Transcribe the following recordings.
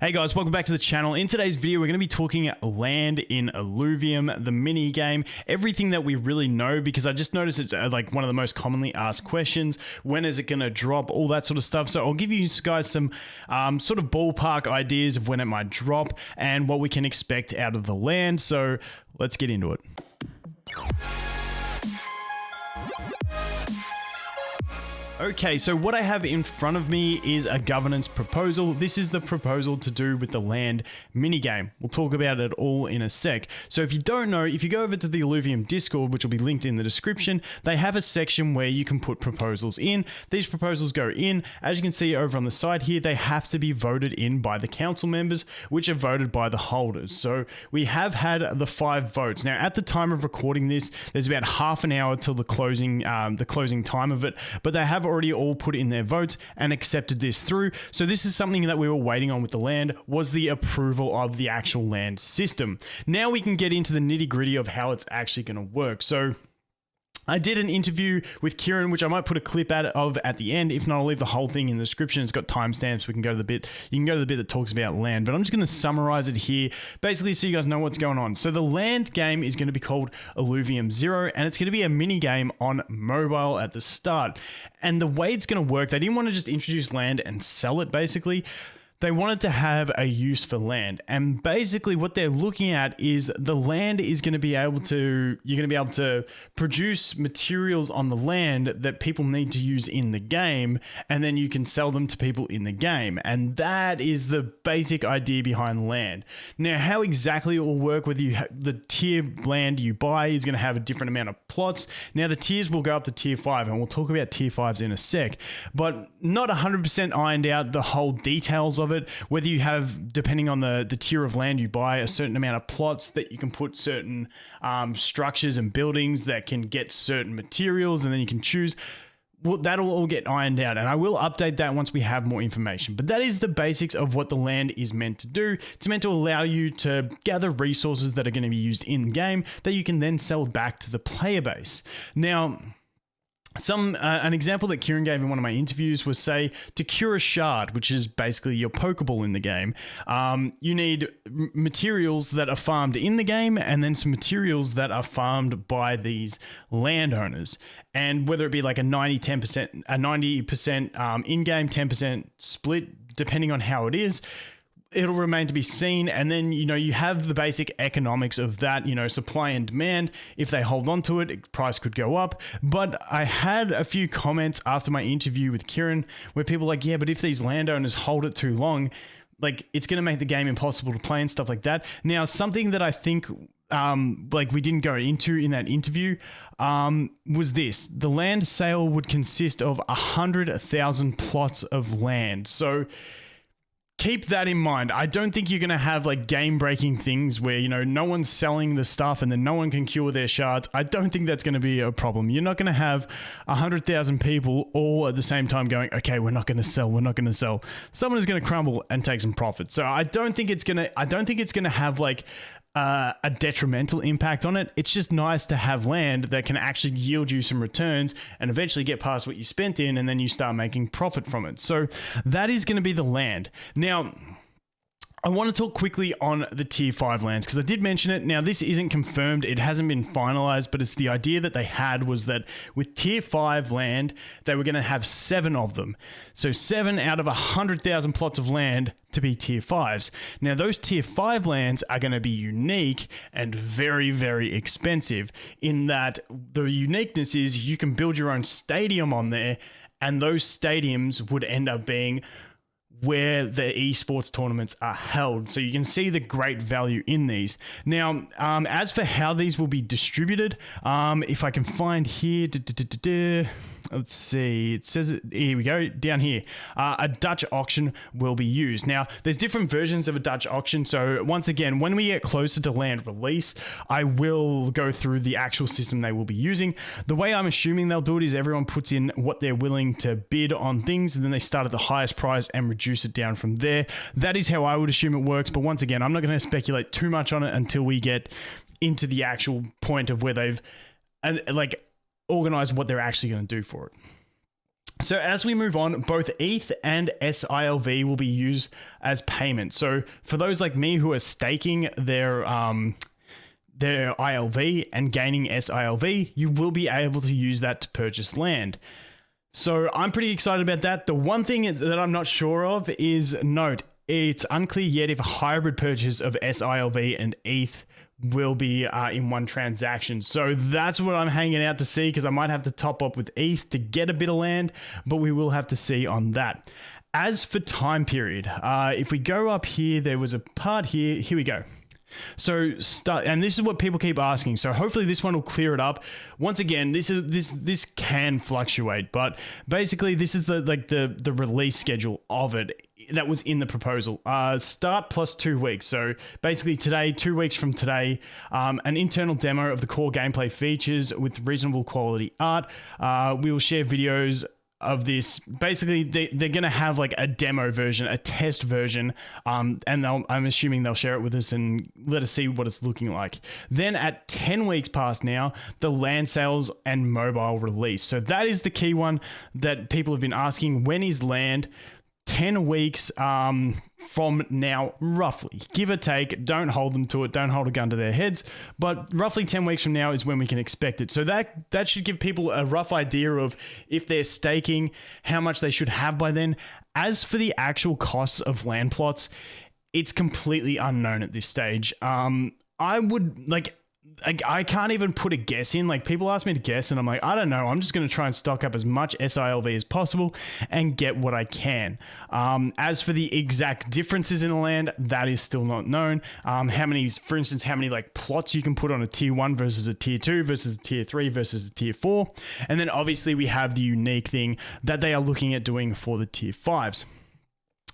Hey guys, welcome back to the channel. In today's video, we're going to be talking land in Illuvium, the mini game, everything that we really know, because I just noticed it's like one of the most commonly asked questions. When is it going to drop? All that sort of stuff. So I'll give you guys some sort of ballpark ideas of when it might drop and what we can expect out of the land. So let's get into it. Okay, so what I have in front of me is a governance proposal. This is the proposal to do with the land minigame. We'll talk about it all in a sec. So if you don't know, if you go over to the Illuvium Discord, which will be linked in the description, they have a section where you can put proposals in. These proposals go in. As you can see over on the side here, they have to be voted in by the council members, which are voted by the holders. So we have had the 5 votes. Now, at the time of recording this, there's about half an hour till the closing time of it, but they have already all put in their votes and accepted this through. So this is something that we were waiting on with the land, was the approval of the actual land system. Now we can get into the nitty-gritty of how it's actually going to work. So I did an interview with Kieran, which I might put a clip of at the end. If not, I'll leave the whole thing in the description. It's got timestamps. We can go to the bit. You can go to the bit that talks about land, but I'm just going to summarize it here, basically, so you guys know what's going on. So the land game is going to be called Illuvium 0, and it's going to be a mini game on mobile at the start. And the way it's going to work, they didn't want to just introduce land and sell it, basically. They wanted to have a use for land. And basically what they're looking at is the land is going to be able to, you're going to be able to produce materials on the land that people need to use in the game, and then you can sell them to people in the game. And that is the basic idea behind land. Now, how exactly it will work, whether you the tier land you buy is going to have a different amount of plots. Now, the tiers will go up to tier 5, and we'll talk about tier 5s in a sec, but not 100% ironed out the whole details of it, whether you have, depending on the tier of land you buy, a certain amount of plots that you can put certain structures and buildings that can get certain materials, and then you can choose. Well, that'll all get ironed out, and I will update that once we have more information. But that is the basics of what the land is meant to do. It's meant to allow you to gather resources that are going to be used in game that you can then sell back to the player base. Now, an example that Kieran gave in one of my interviews was, say, to cure a shard, which is basically your Pokeball in the game. You need materials that are farmed in the game, and then some materials that are farmed by these landowners. And whether it be like a 90% in-game, 10% split, depending on how it is, it'll remain to be seen. And then, you have the basic economics of that, supply and demand. If they hold on to it, price could go up. But I had a few comments after my interview with Kieran where people were like, yeah, but if these landowners hold it too long, like, it's going to make the game impossible to play and stuff like that. Now, something that I think we didn't go into in that interview was this: the land sale would consist of 100,000 plots of land. So keep that in mind. I don't think you're going to have like game breaking things where, no one's selling the stuff and then no one can cure their shards. I don't think that's going to be a problem. You're not going to have 100,000 people all at the same time going, okay, we're not going to sell. We're not going to sell. Someone is going to crumble and take some profit. So I don't think it's going to have like a detrimental impact on it. It's just nice to have land that can actually yield you some returns and eventually get past what you spent in, and then you start making profit from it. So that is going to be the land. Now, I want to talk quickly on the tier 5 lands because I did mention it. Now, this isn't confirmed. It hasn't been finalized, but it's the idea that they had was that with tier 5 land, they were going to have 7 of them. So 7 out of 100,000 plots of land to be tier 5s. Now, those tier 5 lands are going to be unique and very, very expensive, in that the uniqueness is you can build your own stadium on there, and those stadiums would end up being where the esports tournaments are held. So you can see the great value in these. Now, as for how these will be distributed, if I can find here, let's see, it says it, here we go, down here, a Dutch auction will be used. Now, there's different versions of a Dutch auction. So once again, when we get closer to land release, I will go through the actual system they will be using. The way I'm assuming they'll do it is everyone puts in what they're willing to bid on things, and then they start at the highest price and reduce it down from there. That is how I would assume it works. But once again, I'm not going to speculate too much on it until we get into the actual point of where they've organize what they're actually going to do for it. So as we move on, both ETH and SILV will be used as payment. So for those like me who are staking their ILV and gaining SILV, you will be able to use that to purchase land. So I'm pretty excited about that. The one thing that I'm not sure of is, note, it's unclear yet if a hybrid purchase of SILV and ETH will be in one transaction. So that's what I'm hanging out to see, because I might have to top up with ETH to get a bit of land, but we will have to see on that. As for time period, if we go up here, there was a part here. Here we go. So and this is what people keep asking. So hopefully this one will clear it up. Once again, this can fluctuate, but basically this is the release schedule of it that was in the proposal. Start plus 2 weeks. So basically today, 2 weeks from today, an internal demo of the core gameplay features with reasonable quality art. We will share videos of this. Basically they're gonna have like a demo version, a test version, and I'm assuming they'll share it with us and let us see what it's looking like. Then at 10 weeks past now, the land sales and mobile release. So that is the key one that people have been asking. When is land? 10 weeks from now, roughly, give or take. Don't hold them to it, don't hold a gun to their heads, but roughly 10 weeks from now is when we can expect it. So that should give people a rough idea of, if they're staking, how much they should have by then. As for the actual costs of land plots, it's completely unknown at this stage. I would I can't even put a guess in. Like, people ask me to guess and I'm like, I don't know. I'm just going to try and stock up as much SILV as possible and get what I can. As for the exact differences in the land, that is still not known. How many, for instance, how many like plots you can put on a tier 1 versus a tier 2 versus a tier 3 versus a tier 4. And then obviously we have the unique thing that they are looking at doing for the tier 5s.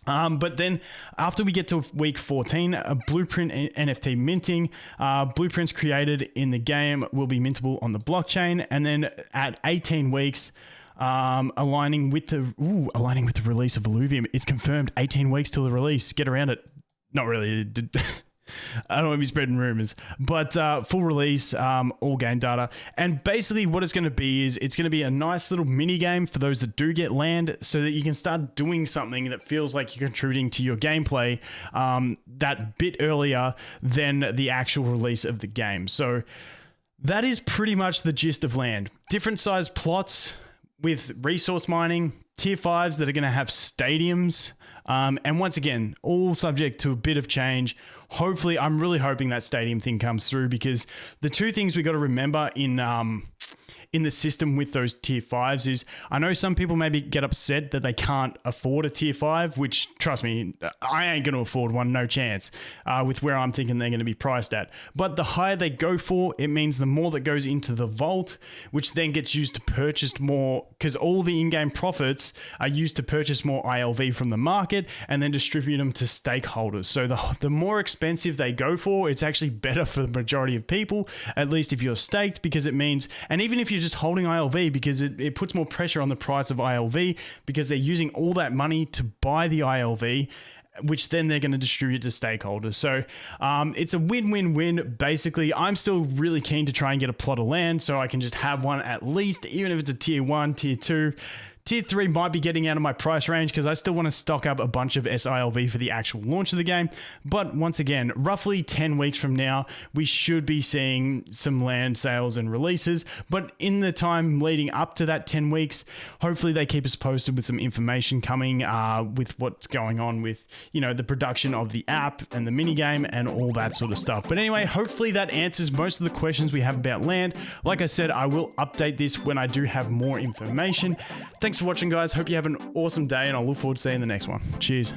But then after we get to week 14, a blueprint NFT minting, blueprints created in the game will be mintable on the blockchain. And then at 18 weeks, aligning with the release of Illuvium, it's confirmed 18 weeks till the release. Get around it. Not really. I don't want to be spreading rumors, but full release, all game data. And basically what it's going to be is, it's going to be a nice little mini game for those that do get land, so that you can start doing something that feels like you're contributing to your gameplay that bit earlier than the actual release of the game. So that is pretty much the gist of land. Different size plots with resource mining, tier 5s that are going to have stadiums. And once again, all subject to a bit of change. Hopefully, I'm really hoping that stadium thing comes through, because the two things we got to remember in the system with those tier 5s is, I know some people maybe get upset that they can't afford a tier 5, which, trust me, I ain't going to afford one, no chance, with where I'm thinking they're going to be priced at. But the higher they go for, it means the more that goes into the vault, which then gets used to purchase more, because all the in-game profits are used to purchase more ILV from the market and then distribute them to stakeholders. So the more expensive they go for, it's actually better for the majority of people, at least if you're staked, because it means, and even if you're just holding ILV, because it puts more pressure on the price of ILV, because they're using all that money to buy the ILV, which then they're going to distribute to stakeholders. So it's a win-win-win. Basically, I'm still really keen to try and get a plot of land so I can just have one at least, even if it's a tier 1, tier 2. Tier 3 might be getting out of my price range, because I still want to stock up a bunch of SILV for the actual launch of the game. But once again, roughly 10 weeks from now, we should be seeing some land sales and releases. But in the time leading up to that 10 weeks, hopefully they keep us posted with some information coming with what's going on with, the production of the app and the minigame and all that sort of stuff. But anyway, hopefully that answers most of the questions we have about land. Like I said, I will update this when I do have more information. Thanks for watching, guys. Hope you have an awesome day, and I'll look forward to seeing the next one. Cheers.